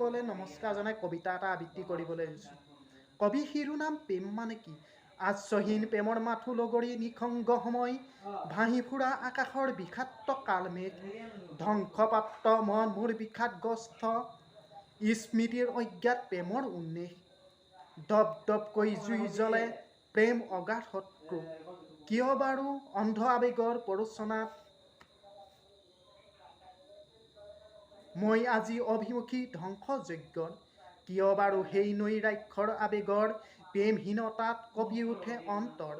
সকলে নমস্কাৰ জনাই কবিতা এটা আবৃত্তি কৰিবলৈ লৈছোঁ। কবি শিৰোনাম প্ৰেম মানে কি? আশ্ৰহীন প্ৰেমৰ মাথো লগৰী নিসংগ সময়, ভাহি ফুৰা আকাশৰ বিষাক্ত কালমেঘ, ধ্বংসপ্ৰাপ্ত মন মোৰ বিষাদগ্ৰস্ত, স্মৃতিৰ অজ্ঞাত প্ৰেমৰ উন্মেষ, দপ দপকৈ জুই জ্বলে প্ৰেম অগাধ শত্ৰু, কিয় বাৰু অন্ধ আৱেগৰ প্ৰৰোচনাত মই আজি অভিমুখী ধ্বংসযজ্ঞৰ, কিয় বাৰু সেই নৈৰাক্ষৰ আৱেগৰ প্ৰেমহীনতাত কঁপি উঠে অন্তৰ,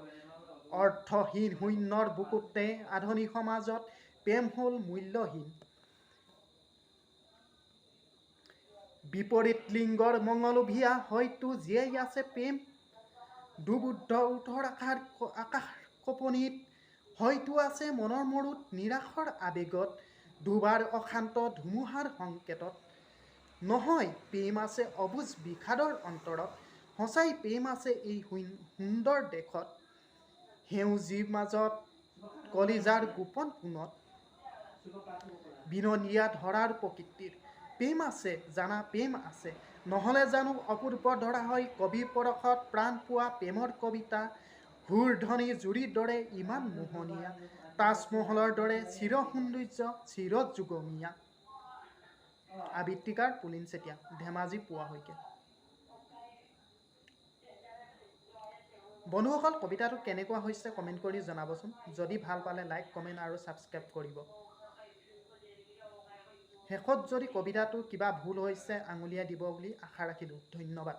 অৰ্থহীন শূন্যৰ বুকুতে আধুনিক সমাজত প্ৰেম হ'ল মূল্যহীন, বিপৰীত লিংগৰ মঙলভিয়া হয়তো জীয়াই আছে প্ৰেম, দুবুদ্ধ ওঠৰ আকাশ কঁপনিত হয়তো আছে মনৰ মৰুত নিৰাশৰ আৱেগত, দুবাৰ অশান্ত ধুমুহাৰ সংকেতত, নহয় প্ৰেম আছে অবুজ বিষাদৰ অন্তৰত, সঁচাই প্ৰেম আছে এই সুন্দৰ দেশত, সেউজীৰ মাজত কলিজাৰ গোপন কোণত, বিনন্দীয়া ধৰাৰ প্ৰকৃতিৰ প্ৰেম আছে জানা প্ৰেম আছে, নহ'লে জানো অপূৰ্ব ধৰা হয় কবিৰ পৰশত প্ৰাণ পোৱা প্ৰেমৰ কবিতা, সুৰধ্বনি জুৰিৰ দৰে ইমান মোহনীয়া, তাজমহলৰ দৰে চিৰ সৌন্দৰ্য চিৰ যুগমীয়া। আবৃত্তিকাৰ পুলিন চেতিয়া, ধেমাজি পোৱা শইকীয়া। বন্ধুসকল, কবিতাটো কেনেকুৱা হৈছে কমেণ্ট কৰি জনাবচোন। যদি ভাল পালে লাইক কমেণ্ট আৰু ছাবস্ক্ৰাইব কৰিব। শেষত যদি কবিতাটো কিবা ভুল হৈছে আঙুলিয়াই দিব বুলি আশা ৰাখিলোঁ। ধন্যবাদ।